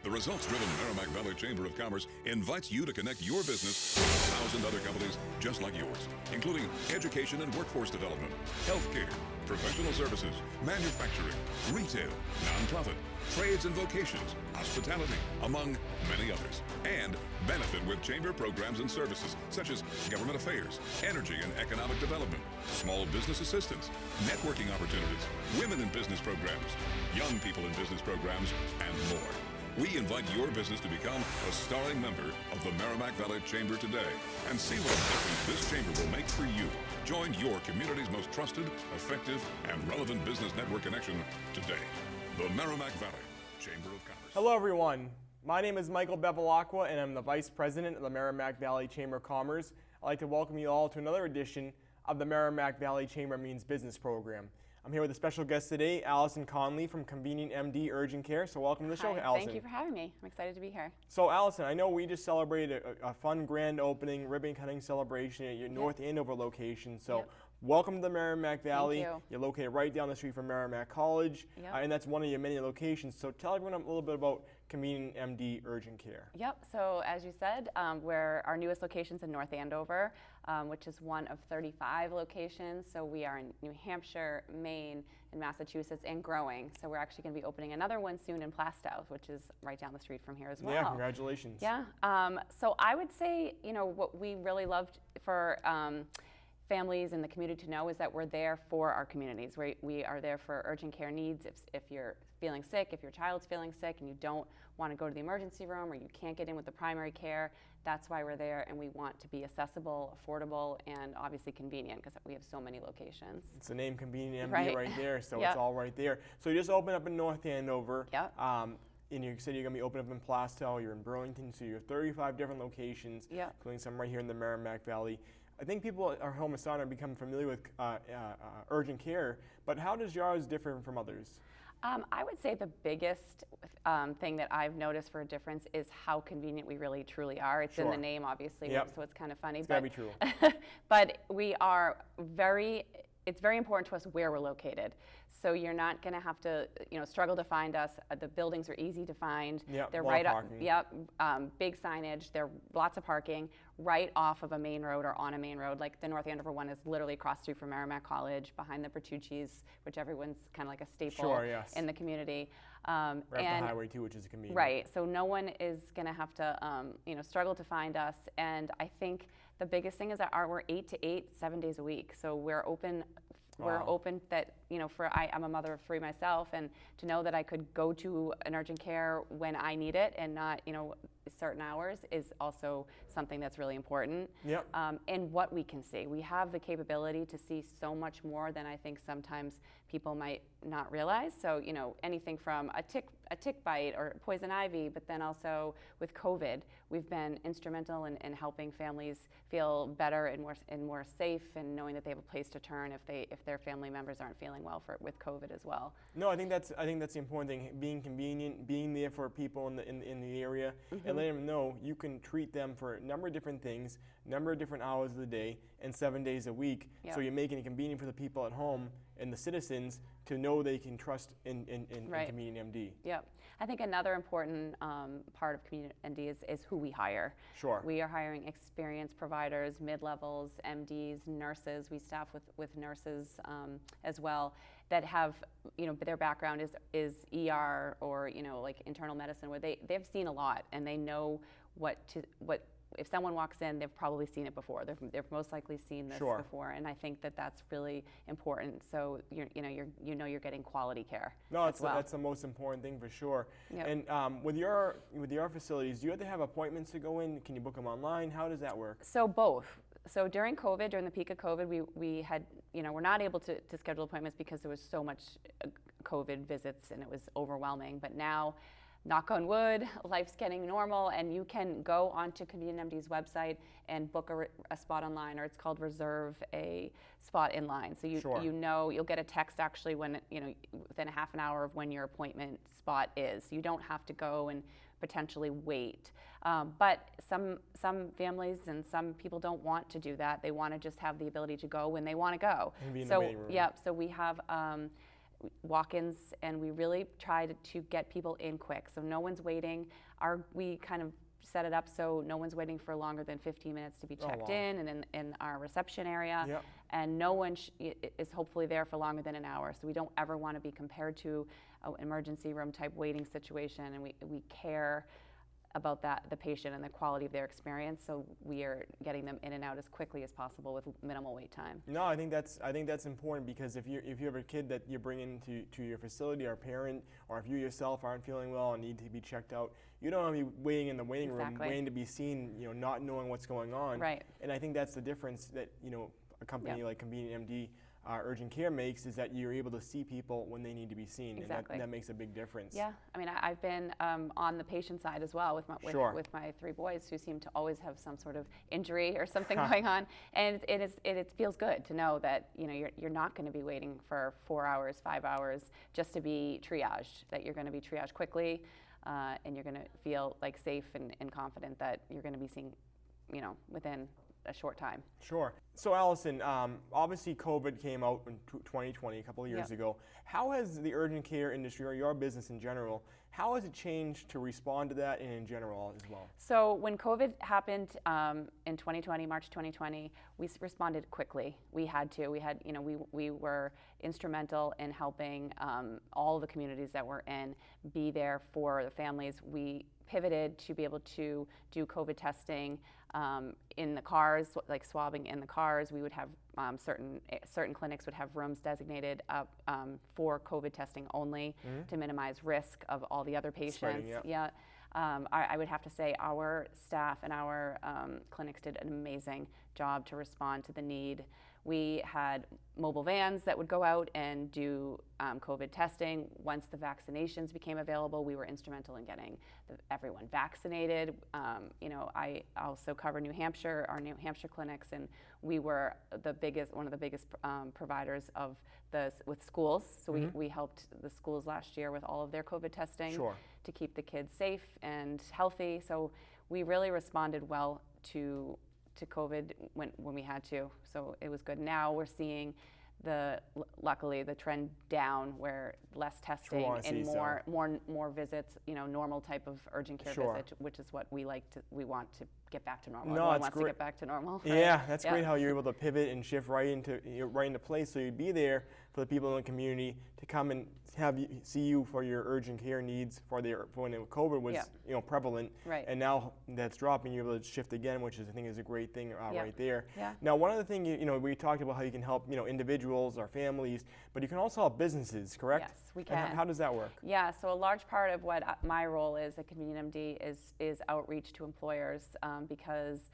The results-driven Merrimack Valley Chamber of Commerce invites you to connect your business with 1,000 other companies just like yours, including education and workforce development, healthcare, professional services, manufacturing, retail, nonprofit, trades and vocations, hospitality, among many others, and benefit with chamber programs and services such as government affairs, energy and economic development, small business assistance, networking opportunities, women in business programs, young people in business programs, and more. We invite your business to become a starring member of the Merrimack Valley Chamber today and see what a difference this chamber will make for you. Join your community's most trusted, effective, and relevant business network connection today. The Merrimack Valley Chamber of Commerce. Hello everyone. My name is Michael Bevilacqua and I'm the Vice President of the Merrimack Valley Chamber of Commerce. I'd like to welcome you all to another edition of the Merrimack Valley Chamber Means Business program. I'm here with a special guest today, Alison Connelly from ConvenientMD Urgent Care. So welcome to the show, Alison. Thank you for having me. I'm excited to be here. So Alison, I know we just celebrated a fun grand opening, ribbon cutting celebration at your North Andover location. So welcome to the Merrimack Valley. Thank you. You're located right down the street from Merrimack College, and that's one of your many locations. So tell everyone a little bit about ConvenientMD Urgent Care. Yep, so as you said, our newest location's in North Andover, which is one of 35 locations. So we are in New Hampshire, Maine, and Massachusetts, and growing. So we're actually going to be opening another one soon in Plastow, which is right down the street from here as well. Yeah, congratulations. Yeah, so I would say, what we really loved for families in the community to know is that we're there for our communities. We are there for urgent care needs. If you're feeling sick, if your child's feeling sick and you don't want to go to the emergency room or you can't get in with the primary care, that's why we're there, and we want to be accessible, affordable, and obviously convenient because we have so many locations. It's the name ConvenientMD right there, so it's all right there. So you just opened up in North Andover. Yep. And you said you're going to be opening up in Plastow, you're in Burlington, so you have 35 different locations, including some right here in the Merrimack Valley. I think people at our home in Sonner become familiar with urgent care, but how does yours differ from others? I would say the biggest thing that I've noticed for a difference is how convenient we really truly are. It's in the name, obviously, so it's kind of funny. It's got to be true. But we are it's very important to us where we're located. So you're not going to have to, struggle to find us. The buildings are easy to find. They're right up. Big signage. There are lots of parking right off of a main road or on a main road. Like the North Andover one is literally across the street from Merrimack College, behind the Bertucci's, which everyone's kind of like a staple in the community. Right up the highway too, which is convenient. Right. So no one is going to have to, struggle to find us. And I think the biggest thing is that we're 8 to 8, 7 days a week. So we're open. We're open that, I'm a mother of 3 myself, and to know that I could go to an urgent care when I need it and not, certain hours is also something that's really important. And what we can see. We have the capability to see so much more than I think sometimes people might not realize. So, anything from a tick bite or poison ivy, but then also with COVID, we've been instrumental in helping families feel better and more safe, and knowing that they have a place to turn if their family members aren't feeling well with COVID as well. No, I think that's the important thing. Being convenient, being there for people in the area, and letting them know you can treat them for a number of different things, number of different hours of the day, and 7 days a week. So you're making it convenient for the people at home and the citizens to know they can trust in ConvenientMD. Yep. I think another important part of ConvenientMD is who we hire. Sure. We are hiring experienced providers, mid-levels, MDs, nurses. We staff with nurses as well that have, their background is ER or, like internal medicine, where they've seen a lot and they know what if someone walks in, they've probably seen it before. They've most likely seen this before, and I think that that's really important. So you're getting quality care. No, that's the most important thing for sure. And with your facilities, do you have to have appointments to go in? Can you book them online? How does that work? So both. So during the peak of COVID, we had, we're not able to schedule appointments because there was so much COVID visits and it was overwhelming. But now, knock on wood, life's getting normal, and you can go onto ConvenientMD's website and book a spot online, or it's called reserve a spot in line. So you'll get a text actually when within a half an hour of when your appointment spot is. You don't have to go and potentially wait. But some families and some people don't want to do that. They want to just have the ability to go when they want to go. And be in the waiting room. So we have walk-ins, and we really tried to get people in quick, so no one's waiting. We kind of set it up so no one's waiting for longer than 15 minutes to be checked in our reception area, Yep. and no one is hopefully there for longer than an hour. So we don't ever want to be compared to an emergency room type waiting situation, and we care about the patient and the quality of their experience, so we are getting them in and out as quickly as possible with minimal wait time. No, I think that's important, because if you have a kid that you bring into your facility, or a parent, or if you yourself aren't feeling well and need to be checked out, you don't want to be waiting in the waiting room, waiting to be seen, not knowing what's going on. Right. And I think that's the difference that a company like ConvenientMD urgent care makes, is that you're able to see people when they need to be seen. Exactly. And that makes a big difference. Yeah, I mean, I've been on the patient side as well with my 3 boys, who seem to always have some sort of injury or something going on, and it feels good to know that you're not going to be waiting for 4 hours, 5 hours just to be triaged. That you're going to be triaged quickly, and you're going to feel like safe and confident that you're going to be seen, within a short time. Sure. So Alison, obviously COVID came out in 2020, a couple of years ago. How has the urgent care industry, or your business in general, how has it changed to respond to that, and in general as well? So when COVID happened in 2020, March 2020, we responded quickly. We had to. We were instrumental in helping all the communities that we're in be there for the families. We pivoted to be able to do COVID testing in the cars, like swabbing in the cars. We would have certain clinics would have rooms designated for COVID testing only to minimize risk of all the other patients. Yeah. I would have to say our staff and our clinics did an amazing job to respond to the need. We had mobile vans that would go out and do COVID testing. Once the vaccinations became available, we were instrumental in getting everyone vaccinated. I also cover New Hampshire, our New Hampshire clinics, and we were one of the biggest providers of with schools. So we helped the schools last year with all of their COVID testing to keep the kids safe and healthy. So we really responded well to COVID when we had to, so it was good. Now we're seeing luckily the trend down, where less testing and more visits, normal type of urgent care visit, which is what we want to get back to normal. Everyone wants to get back to normal. Right? Yeah, that's great how you're able to pivot and shift right into place, so you'd be there for the people in the community to come and see you for your urgent care needs for when COVID was prevalent, and now that's dropping. You're able to shift again, which I think is a great thing right there. Yeah. Now, one other thing, we talked about how you can help individuals or families, but you can also help businesses, correct? Yes, we can. And how does that work? Yeah, so a large part of what my role is at ConvenientMD is outreach to employers, because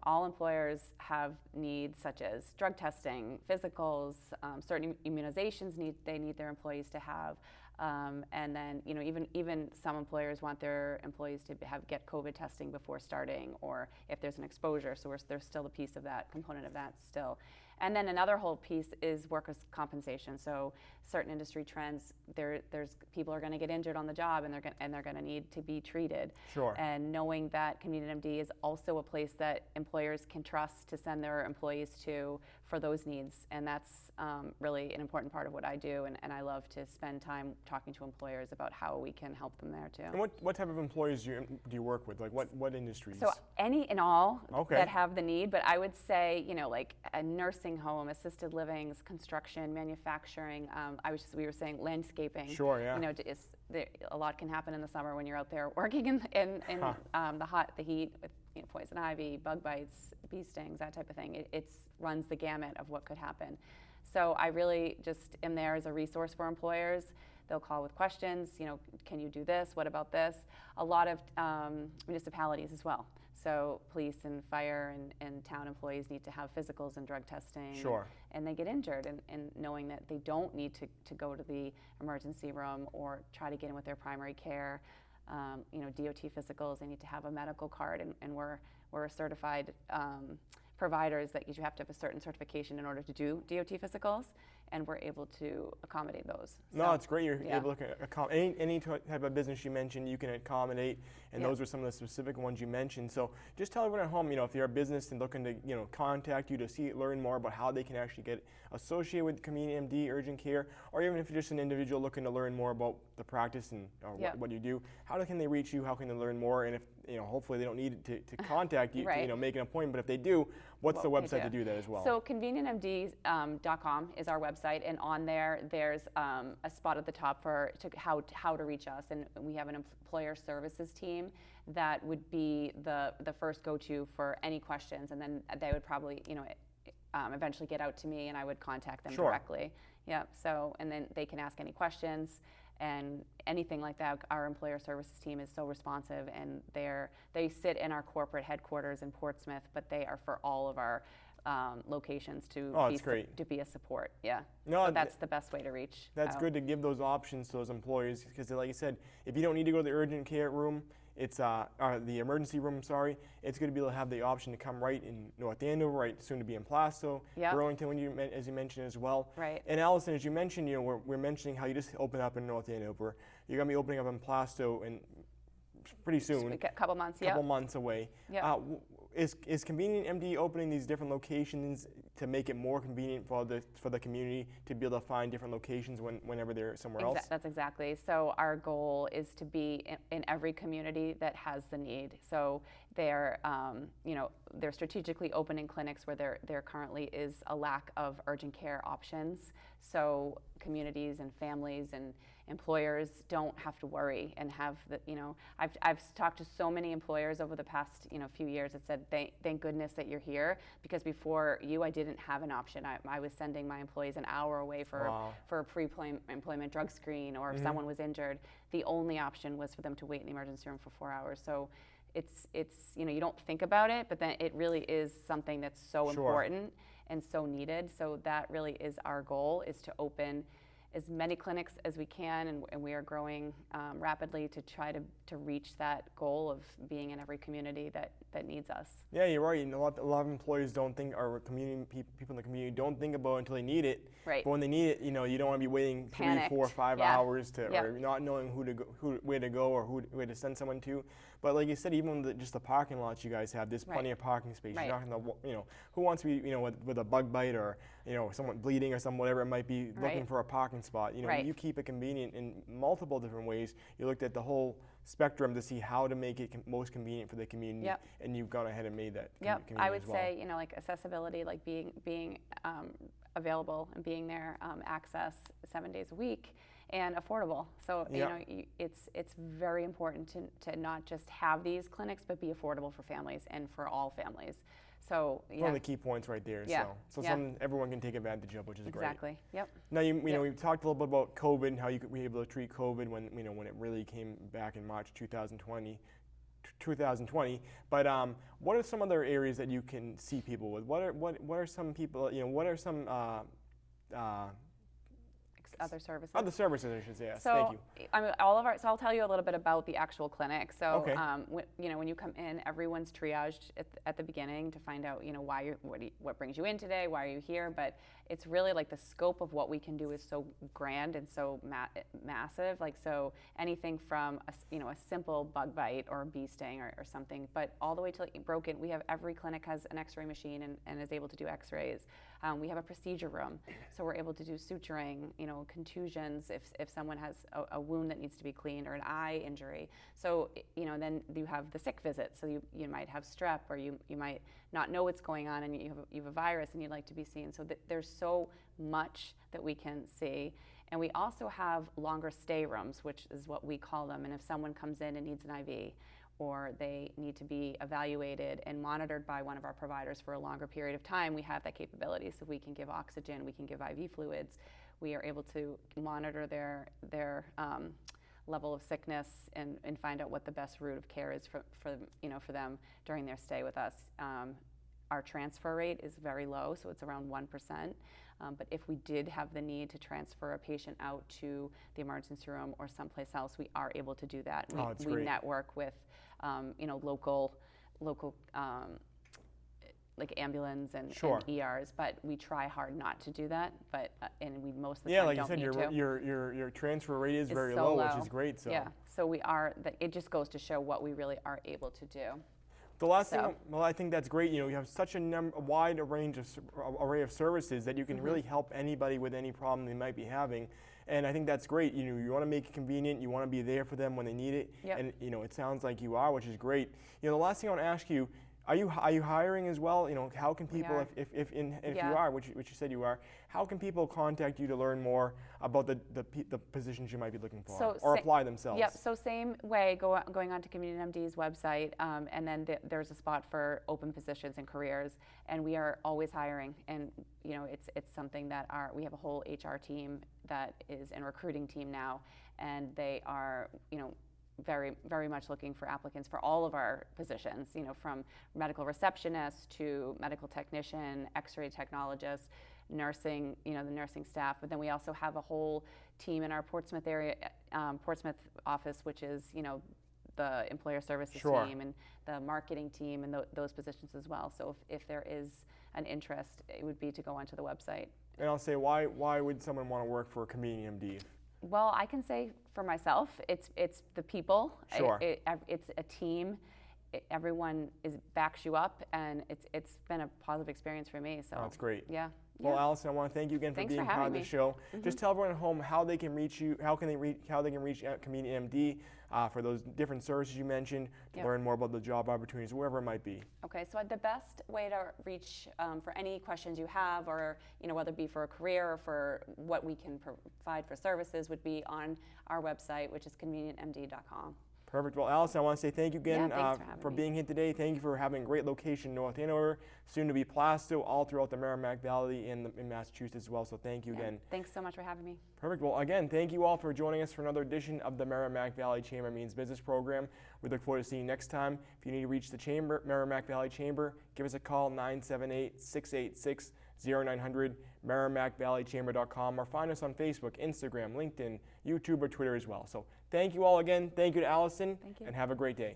all employers have needs such as drug testing, physicals, certain immunizations they need their employees to have, and then even some employers want their employees to get COVID testing before starting, or if there's an exposure. So there's still a piece of that component of that still. And then another whole piece is workers' compensation. So certain industry trends, there's people are going to get injured on the job, and they're going to need to be treated. Sure. And knowing that ConvenientMD is also a place that employers can trust to send their employees to for those needs, and that's really an important part of what I do. And I love to spend time talking to employers about how we can help them there too. And what type of employers do you work with? Like what industries? So any and all that have the need, but I would say like a nursing home, assisted living, construction, manufacturing. We were saying landscaping. Sure, yeah. A lot can happen in the summer when you're out there working in the heat with poison ivy, bug bites, bee stings, that type of thing. It runs the gamut of what could happen. So I really just am there as a resource for employers. They'll call with questions. Can you do this? What about this? A lot of municipalities as well. So police and fire and town employees need to have physicals and drug testing. Sure. And they get injured, and knowing that they don't need to go to the emergency room or try to get in with their primary care. DOT physicals, they need to have a medical card, and we're certified providers that you have to have a certain certification in order to do DOT physicals, and we're able to accommodate those. No, So, it's great you're yeah. able to accommodate any type of business you mentioned, you can accommodate, and Yeah. those are some of the specific ones you mentioned. So just tell everyone at home, if you're a business and looking to, contact you to learn more about how they can actually get associated with ConvenientMD urgent care, or even if you're just an individual looking to learn more about the practice and Yeah. what you do, how can they reach you? How can they learn more? And if hopefully they don't need to contact you, Right. to make an appointment. But if they do, what's the What we website to do that as well? So ConvenientMD.com is our website, and on there's a spot at the top for how to reach us, and we have an employer services team that would be the first go-to for any questions, and then they would probably eventually get out to me, and I would contact them Sure. directly. Yeah. So and then they can ask any questions and anything like that. Our employer services team is so responsive, and they sit in our corporate headquarters in Portsmouth, but they are for all of our locations to That's great. to be a support. Yeah. No, So that's the best way to reach. That's out. good to give those options to those employees, because like you said, if you don't need to go to the urgent care room, it's or the emergency room, sorry, it's good to be able to have the option to come right in North Andover, right soon to be in Plasto, Yep. Burlington, as you mentioned as well. Right. And Alison, as you mentioned, we're mentioning how you just opened up in North Andover. You're going to be opening up in Plasto and pretty soon. A couple months. Couple Yeah. months away. Yep. Is ConvenientMD opening these different locations to make it more convenient for the community to be able to find different locations whenever they're somewhere else? That's exactly. So our goal is to be in every community that has the need. So they're strategically opening clinics where there currently is a lack of urgent care options. So communities and families and employers don't have to worry and have the, I've talked to so many employers over the past, few years that said, thank goodness that you're here, because before you, I didn't have an option. I was sending my employees an hour away for a pre-employment drug screen, or if someone was injured, the only option was for them to wait in the emergency room for 4 hours. So it's you don't think about it, but then it really is something that's so important and so needed. So that really is our goal, is to open as many clinics as we can, and we are growing rapidly to try to reach that goal of being in every community that needs us. Yeah, you're right. A lot of employees don't think, or people in the community don't think about it until they need it. Right. But when they need it, you don't want to be waiting Panicked. 3, 4, 5 Yeah. hours or not knowing where to go or where to send someone to. But like you said, even just the parking lots you guys have, there's plenty of parking space. Right. You're not gonna, who wants to be, with a bug bite or someone bleeding or whatever it might be, looking Right. for a parking spot. Right. You keep it convenient in multiple different ways. You looked at the whole spectrum to see how to make it most convenient for the community, Yep. and you've gone ahead and made that Yep. convenient I would as well. say, like accessibility, like being available and being there, access 7 days a week, and affordable. So Yep. it's very important to not just have these clinics, but be affordable for families and for all families. So One of the key points right there. Yeah. So Yeah. something everyone can take advantage of, which is great. Exactly. Yep. Now you Yep. know we've talked a little bit about COVID and how you could be able to treat COVID when when it really came back in March 2020. But what are some other areas that you can see people with? What are some people? What are some Other services. other services? I should say. Yes. So, Thank you. So I'll tell you a little bit about the actual clinic. So, Okay. when you come in, everyone's triaged at the beginning to find out, what brings you in today, why are you here. But it's really like the scope of what we can do is so grand and so massive. Like, so anything from a simple bug bite or a bee sting or something, but all the way to broken. We have every clinic has an X-ray machine and is able to do X-rays. We have a procedure room, so we're able to do suturing, contusions if someone has a wound that needs to be cleaned or an eye injury. So, then you have the sick visit. So you might have strep, or you might not know what's going on, and you have a virus and you'd like to be seen. So there's so much that we can see. And we also have longer stay rooms, which is what we call them. And if someone comes in and needs an IV, or they need to be evaluated and monitored by one of our providers for a longer period of time, we have that capability. So we can give oxygen, we can give IV fluids. We are able to monitor their level of sickness and find out what the best route of care is for them during their stay with us. Our transfer rate is very low, so it's around 1%. But if we did have the need to transfer a patient out to the emergency room or someplace else, we are able to do that. We great. network with local like ambulance and Sure. ERs, but we try hard not to do that. But and we most of the Yeah, time like you don't said, need to. your transfer rate is It's very so low, which is great. So yeah, so we are. It just goes to show what we really are able to do. the last So- thing, well, I think that's great. You know, you have such a wide range of array of services that you can really help anybody with any problem they might be having. And I think that's great. You know, you want to make it convenient. You want to be there for them when they need it. Yep. And you know, it sounds like you are, which is great. You know, the last thing I want to ask you. Are you hiring as well? You know, how can people, are. if Yeah. you are, which you said you are, how can people contact you to learn more about the positions you might be looking for, So or sa- apply themselves? Yep. So same way, going on to ConvenientMD's website, and then there's a spot for open positions and careers, and we are always hiring. And you know, it's something that we have a whole HR team that is and recruiting team now, and they are, you know, very, very much looking for applicants for all of our positions, you know, from medical receptionist to medical technician, x-ray technologist, nursing, you know, the nursing staff. But then we also have a whole team in our Portsmouth area, Portsmouth office, which is, you know, the employer services Sure. team and the marketing team and those positions as well. So if there is an interest, it would be to go onto the website. And I'll say, why would someone want to work for ConvenientMD? Well, I can say for myself, it's the people. Sure. It's a team. Everyone backs you up, and it's been a positive experience for me. So That's great. Yeah. Well, yeah. Alison, I want to thank you again for Thanks being for part of having the me. show. Just tell everyone at home how they can reach you. How they can reach ConvenientMD for those different services you mentioned to Yep. learn more about the job opportunities, wherever it might be. Okay, so the best way to reach for any questions you have, or you know, whether it be for a career or for what we can provide for services, would be on our website, which is convenientmd.com. Perfect. Well, Alison, I want to say thank you again Yeah, thanks for having me. being here today. Thank you for having a great location in North Andover, soon to be Plasto, all throughout the Merrimack Valley in Massachusetts as well. So thank you Yeah, again. Thanks so much for having me. Perfect. Well, again, thank you all for joining us for another edition of the Merrimack Valley Chamber Means Business program. We look forward to seeing you next time. If you need to reach the Chamber, Merrimack Valley Chamber, give us a call, 978-686-0900, merrimackvalleychamber.com, or find us on Facebook, Instagram, LinkedIn, YouTube, or Twitter as well. So thank you all again. Thank you to Alison, Thank you. and have a great day.